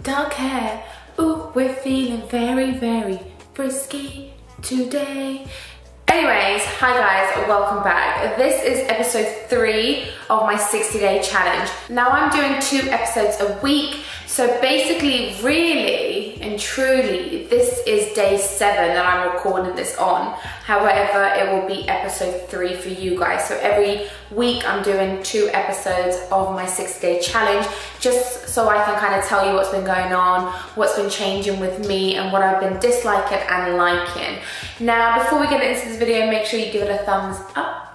dark hair. Ooh, we're feeling very, very frisky today. Anyways, hi guys, welcome back. This is episode 3 of my 60-day challenge. Now I'm doing 2 episodes a week. So basically, really and truly, this is day 7 that I'm recording this on. However, it will be episode 3 for you guys. So every week I'm doing 2 episodes of my 60-day challenge, just so I can kind of tell you what's been going on, what's been changing with me, and what I've been disliking and liking. Now, before we get into this video, make sure you give it a thumbs up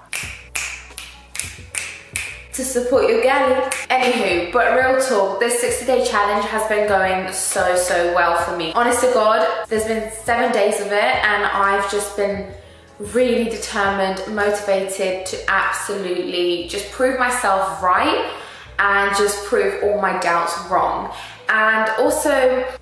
to support your galley. Anywho, but real talk, this 60-day challenge has been going so well for me. Honest to God, there's been 7 days of it and I've just been really determined, motivated to absolutely just prove myself right and just prove all my doubts wrong. And also,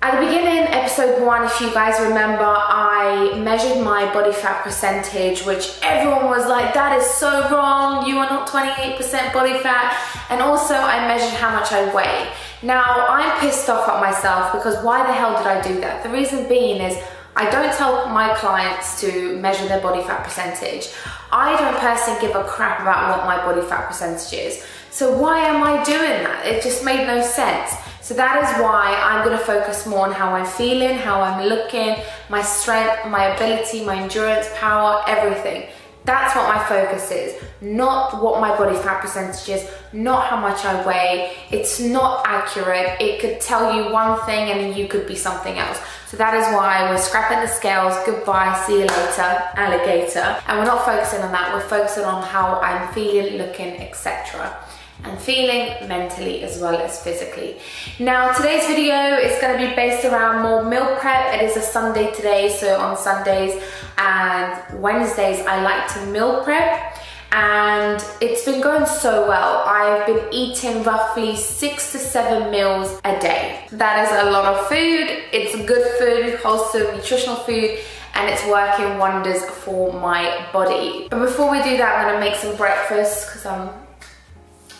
at the beginning, episode 1, if you guys remember, I measured my body fat percentage, which everyone was like, that is so wrong, you are not 28% body fat. And also, I measured how much I weigh. Now, I'm pissed off at myself because why the hell did I do that? The reason being is, I don't tell my clients to measure their body fat percentage. I don't personally give a crap about what my body fat percentage is. So why am I doing that? It just made no sense. So that is why I'm going to focus more on how I'm feeling, how I'm looking, my strength, my ability, my endurance, power, everything. That's what my focus is, not what my body fat percentage is, not how much I weigh. It's not accurate. It could tell you one thing and you could be something else. So that is why we're scrapping the scales. Goodbye, see you later, alligator. And we're not focusing on that. We're focusing on how I'm feeling, looking, etc. And feeling mentally as well as physically. Now, today's video is going to be based around more meal prep. It is a Sunday today, so on Sundays and Wednesdays I like to meal prep, and it's been going so well. I've been eating roughly 6 to 7 meals a day. That is a lot of food. It's good food, wholesome, nutritional food, and it's working wonders for my body. But before we do that, I'm going to make some breakfast because I'm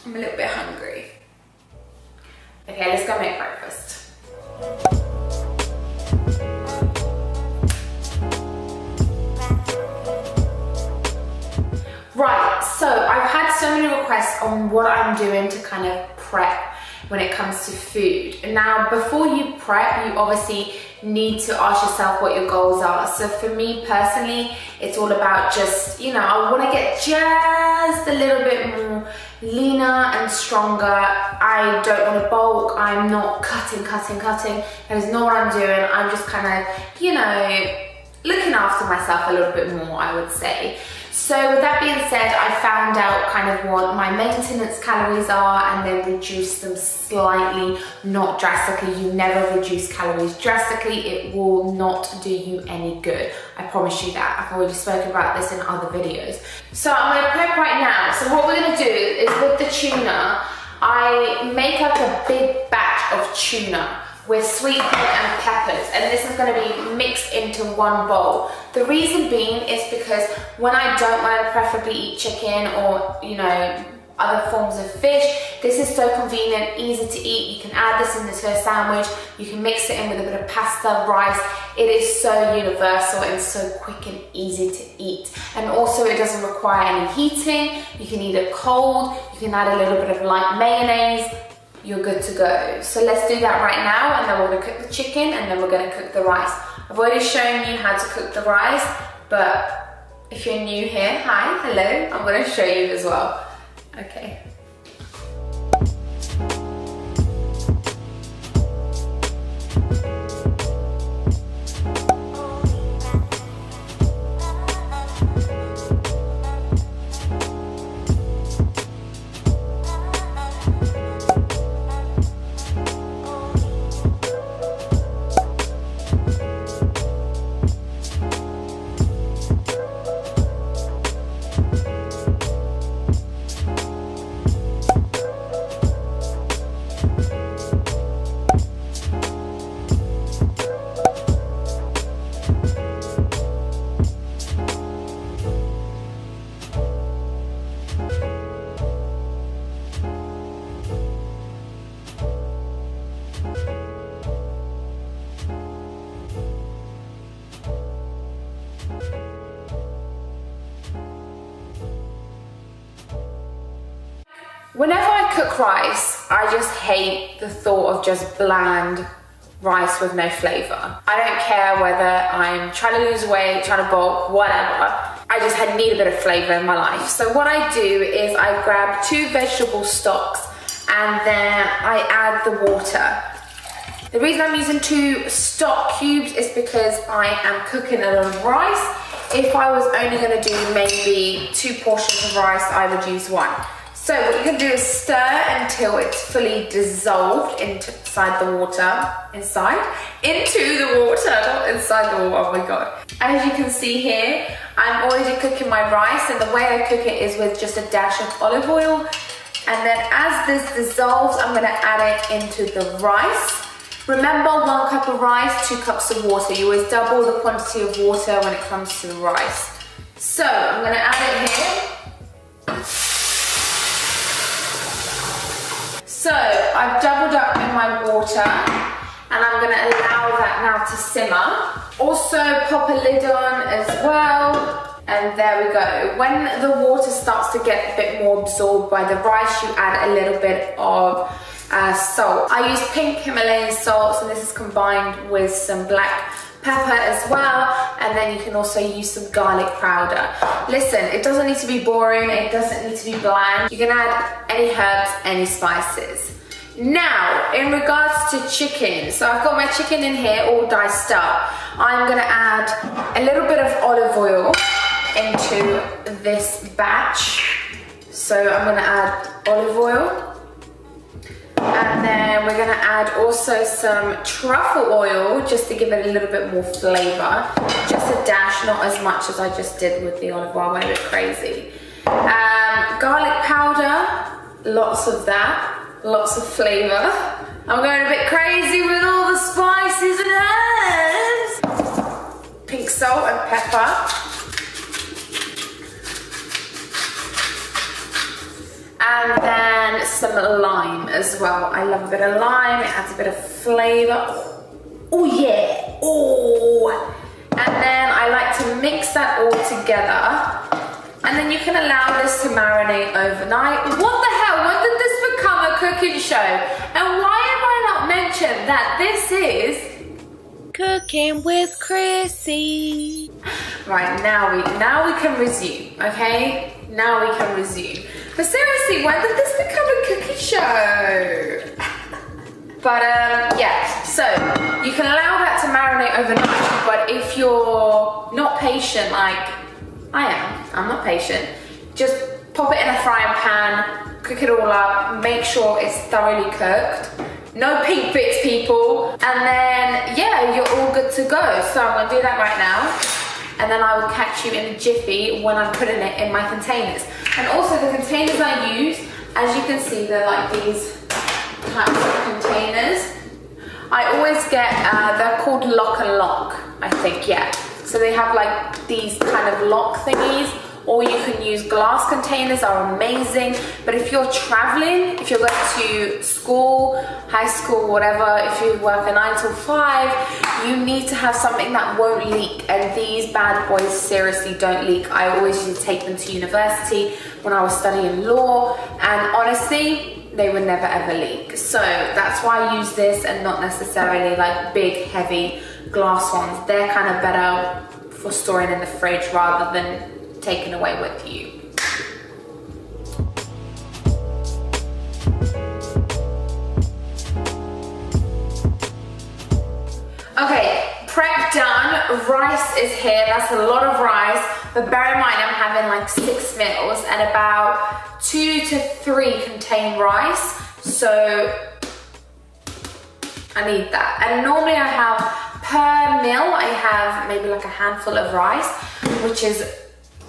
a little bit hungry. Okay, let's go make breakfast. Right, so I've had so many requests on what I'm doing to kind of prep when it comes to food. Now, before you prep, you obviously need to ask yourself what your goals are. So for me personally, it's all about just, I want to get just a little bit more leaner and stronger. I don't want to bulk. I'm not cutting. That is not what I'm doing. I'm just kind of, looking after myself a little bit more, I would say. So with that being said, I found out kind of what my maintenance calories are and then reduce them slightly, not drastically. You never reduce calories drastically. It will not do you any good. I promise you that. I've already spoken about this in other videos. So I'm going to prep right now. So what we're going to do is with the tuna, I make up a big batch of tuna with sweet pea and peppers, and this is going to be mixed into one bowl. The reason being is because when I don't want to preferably eat chicken or other forms of fish, this is so convenient, easy to eat. You can add this into a sandwich, you can mix it in with a bit of pasta, rice. It is so universal and so quick and easy to eat. And also it doesn't require any heating. You can eat it cold, you can add a little bit of light mayonnaise. You're good to go. So let's do that right now, and then we're gonna cook the chicken and then we're gonna cook the rice. I've already shown you how to cook the rice, but if you're new here, hi, hello, I'm gonna show you as well. Okay. Whenever I cook rice, I just hate the thought of just bland rice with no flavor. I don't care whether I'm trying to lose weight, trying to bulk, whatever. I just need a bit of flavor in my life. So what I do is I grab 2 vegetable stocks and then I add the water. The reason I'm using 2 stock cubes is because I am cooking a lot of rice. If I was only gonna do maybe 2 portions of rice, I would use 1. So what you can do is stir until it's fully dissolved inside the water, not inside the water, oh my God. As you can see here, I'm already cooking my rice, and the way I cook it is with just a dash of olive oil. And then as this dissolves, I'm gonna add it into the rice. Remember, 1 cup of rice, 2 cups of water. You always double the quantity of water when it comes to the rice. So I'm gonna add it here. So I've doubled up in my water and I'm gonna allow that now to simmer. Also pop a lid on as well, and there we go. When the water starts to get a bit more absorbed by the rice, you add a little bit of salt. I use pink Himalayan salt, and this is combined with some black pepper as well, and then you can also use some garlic powder. Listen, it doesn't need to be boring, it doesn't need to be bland. You can add any herbs, any spices. Now, in regards to chicken, so I've got my chicken in here all diced up. I'm gonna add a little bit of olive oil into this batch. So I'm gonna add olive oil. And then we're gonna add also some truffle oil just to give it a little bit more flavor. Just a dash, not as much as I just did with the olive oil, I went a bit crazy. Garlic powder, lots of that, lots of flavor. I'm going a bit crazy with all the spices and herbs. Pink salt and pepper. And then some lime as well. I love a bit of lime, it adds a bit of flavor. Oh yeah, oh. And then I like to mix that all together. And then you can allow this to marinate overnight. What the hell, when did this become a cooking show? And why have I not mentioned that this is Cooking with Krissy? Right, now we can resume, okay? Now we can resume. But seriously, when did this become a cooking show? But yeah, so you can allow that to marinate overnight, but if you're not patient like I am, I'm not patient, just pop it in a frying pan, cook it all up, make sure it's thoroughly cooked. No pink bits, people. And then, yeah, you're all good to go. So I'm gonna do that right now. And then I will catch you in a jiffy when I'm putting it in my containers. And also the containers I use, as you can see, they're like these types of containers. I always get, they're called lock and lock, I think, yeah. So they have like these kind of lock thingies, or you can use glass containers, are amazing. But if you're traveling, if you're going to school, high school, whatever, if you work a 9 to 5, you need to have something that won't leak. And these bad boys seriously don't leak. I always used to take them to university when I was studying law, and honestly, they would never ever leak. So that's why I use this and not necessarily like big, heavy glass ones. They're kind of better for storing in the fridge rather than taken away with you. Okay, prep done. Rice is here. That's a lot of rice, but bear in mind I'm having like 6 meals and about 2 to 3 contain rice, so I need that. And normally I have per meal, I have maybe like a handful of rice, which is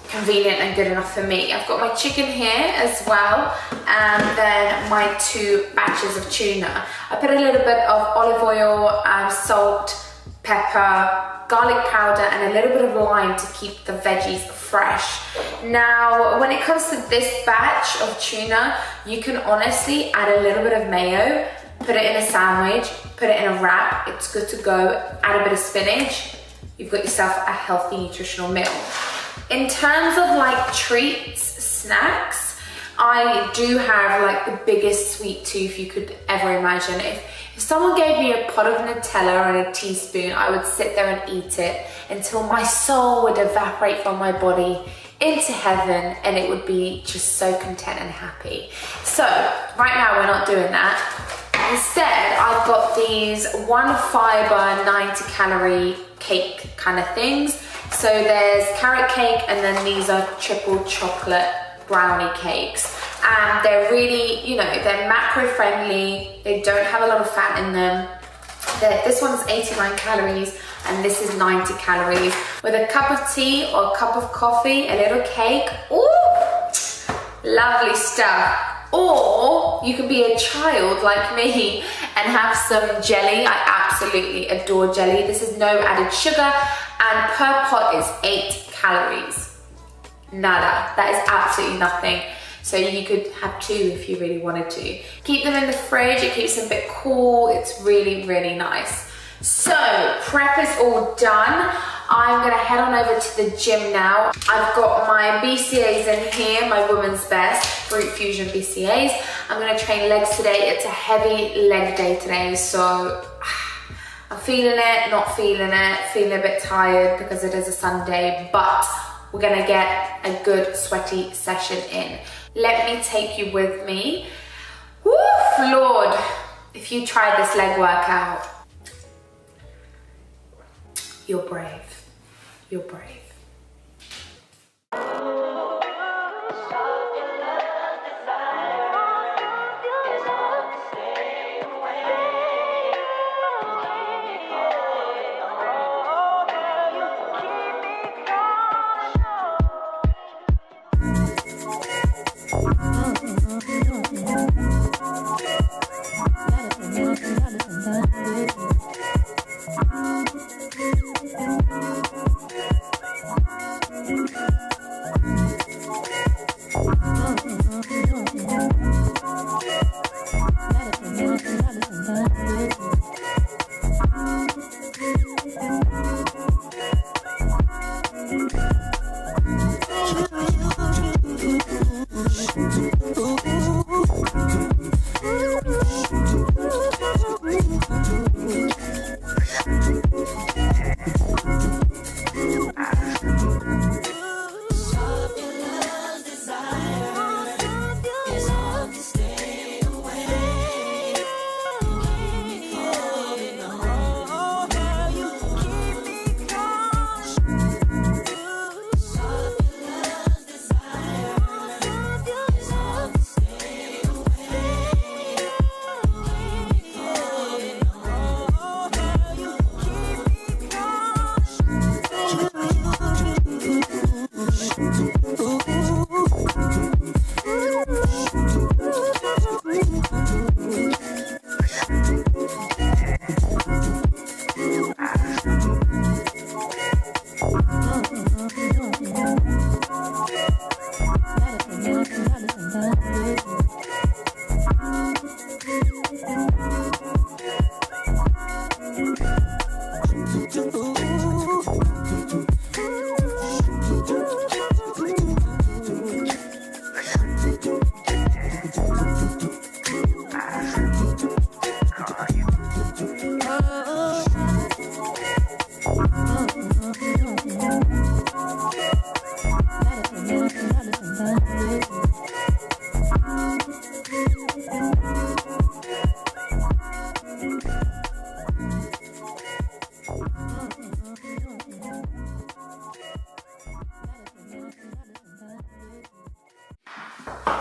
convenient and good enough for me. I've got my chicken here as well, and then my 2 batches of tuna. I put a little bit of olive oil, salt, pepper, garlic powder, and a little bit of lime to keep the veggies fresh. Now, when it comes to this batch of tuna, you can honestly add a little bit of mayo, put it in a sandwich, put it in a wrap, it's good to go. Add a bit of spinach, you've got yourself a healthy nutritional meal. In terms of like treats, snacks, I do have like the biggest sweet tooth you could ever imagine. If someone gave me a pot of Nutella and a teaspoon, I would sit there and eat it until my soul would evaporate from my body into heaven, and it would be just so content and happy. So right now we're not doing that. Instead, I've got these 1 fiber 90 calorie cake kind of things. So there's carrot cake, and then these are triple chocolate brownie cakes. And they're really, you know, they're macro friendly. They don't have a lot of fat in them. This one's 89 calories and this is 90 calories. With a cup of tea or a cup of coffee, a little cake. Ooh, lovely stuff. Or you can be a child like me and have some jelly. I absolutely adore jelly. This is no added sugar, and per pot is 8 calories. Nada. That is absolutely nothing. So you could have 2 if you really wanted to. Keep them in the fridge, it keeps them a bit cool. It's really, really nice. So prep is all done. I'm gonna head on over to the gym now. I've got my BCAs in here, my woman's best, Fruit Fusion BCAs. I'm gonna train legs today. It's a heavy leg day today, so I'm feeling it, not feeling it, feeling a bit tired because it is a Sunday, but we're gonna get a good sweaty session in. Let me take you with me. Woo, Lord, if you tried this leg workout, you're brave. You're brave.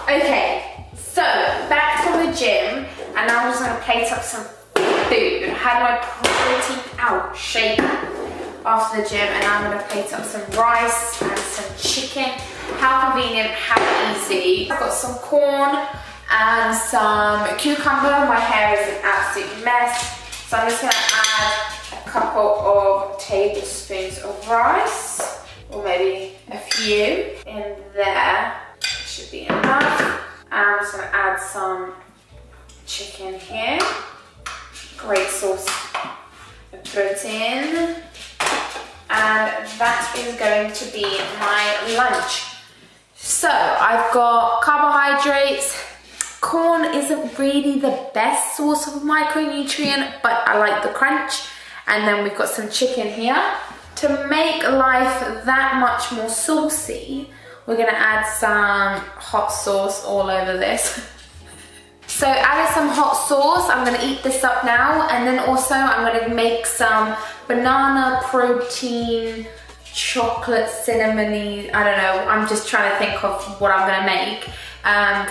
Okay, so back from the gym, and now I'm just gonna plate up some food. I had my protein shake after the gym, and now I'm gonna plate up some rice and some chicken. How convenient, how easy. I've got some corn and some cucumber. My hair is an absolute mess, so I'm just gonna add a couple of tablespoons of rice, or maybe a few in there. Should be enough. And I'm just going to add some chicken here. Great source of protein. And that is going to be my lunch. So I've got carbohydrates. Corn isn't really the best source of micronutrient, but I like the crunch. And then we've got some chicken here. To make life that much more saucy, we're gonna add some hot sauce all over this. So added some hot sauce, I'm gonna eat this up now, and then also I'm gonna make some banana protein, chocolate cinnamony, I don't know, I'm just trying to think of what I'm gonna make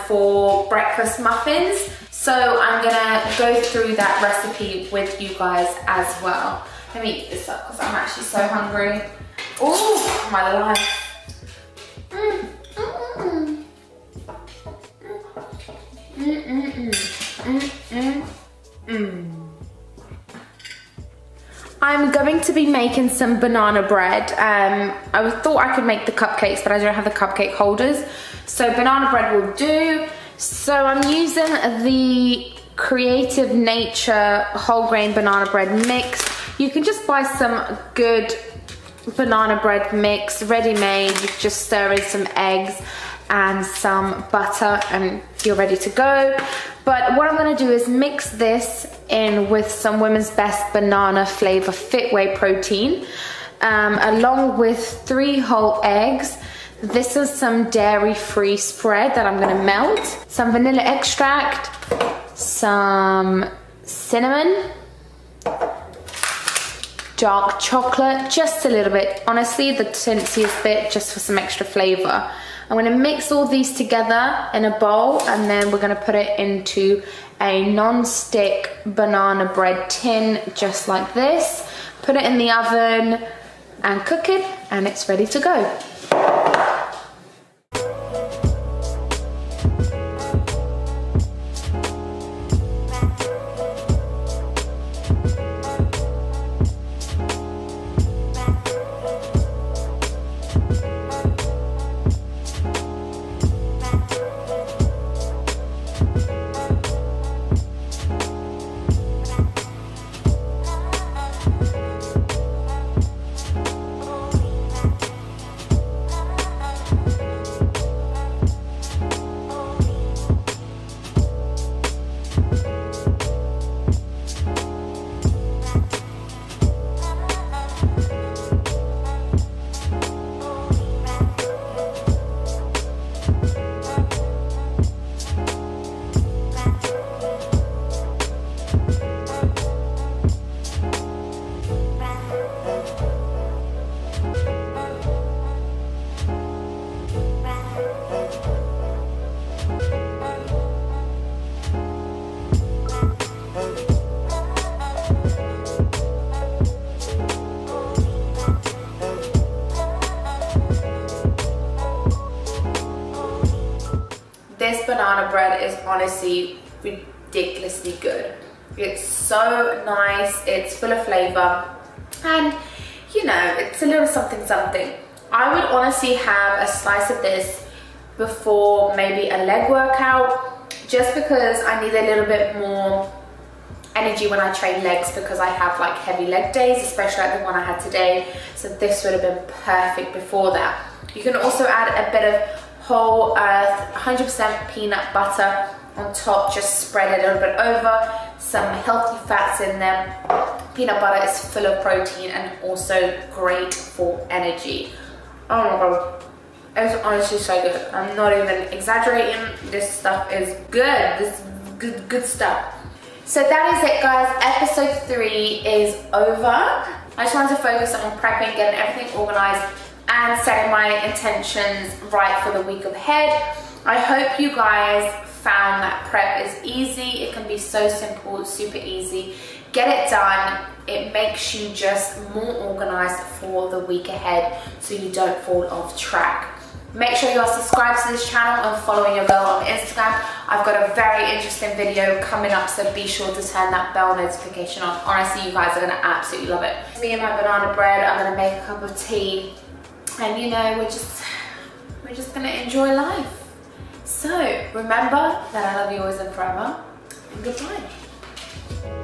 for breakfast muffins. So I'm gonna go through that recipe with you guys as well. Let me eat this up because I'm actually so hungry. Oh my life. I'm going to be making some banana bread. I thought I could make the cupcakes, but I don't have the cupcake holders. So banana bread will do. So I'm using the Creative Nature whole grain banana bread mix. You can just buy some good banana bread mix ready-made. You just stir in some eggs and some butter and you're ready to go. But what I'm gonna do is mix this in with some Women's Best banana flavor fit whey protein, along with 3 whole eggs. This is some dairy-free spread that I'm gonna melt, some vanilla extract, some cinnamon, dark chocolate, just a little bit. Honestly, the tinsiest bit just for some extra flavor. I'm gonna mix all these together in a bowl, and then we're gonna put it into a non-stick banana bread tin, just like this. Put it in the oven and cook it, and it's ready to go. This banana bread is honestly ridiculously good. It's so nice, it's full of flavor, and you know, it's a little something something. I would honestly have a slice of this before maybe a leg workout, just because I need a little bit more energy when I train legs, because I have like heavy leg days, especially like the one I had today. So this would have been perfect before that. You can also add a bit of whole earth 100% peanut butter on top, just spread it a little bit over, some healthy fats in them. Peanut butter is full of protein and also great for energy. Oh my god, it's honestly so good. I'm not even exaggerating, this stuff is good. This is good stuff. So that is it, guys. Episode 3 is over. I just wanted to focus on prepping, getting everything organized and setting my intentions right for the week ahead. I hope you guys found that prep is easy. It can be so simple, super easy. Get it done. It makes you just more organized for the week ahead so you don't fall off track. Make sure you are subscribed to this channel and following your girl on Instagram. I've got a very interesting video coming up, so be sure to turn that bell notification on. Honestly, you guys are gonna absolutely love it. Me and my banana bread, I'm gonna make a cup of tea, and you know, we're just gonna enjoy life. So remember that I love you always and forever, and goodbye.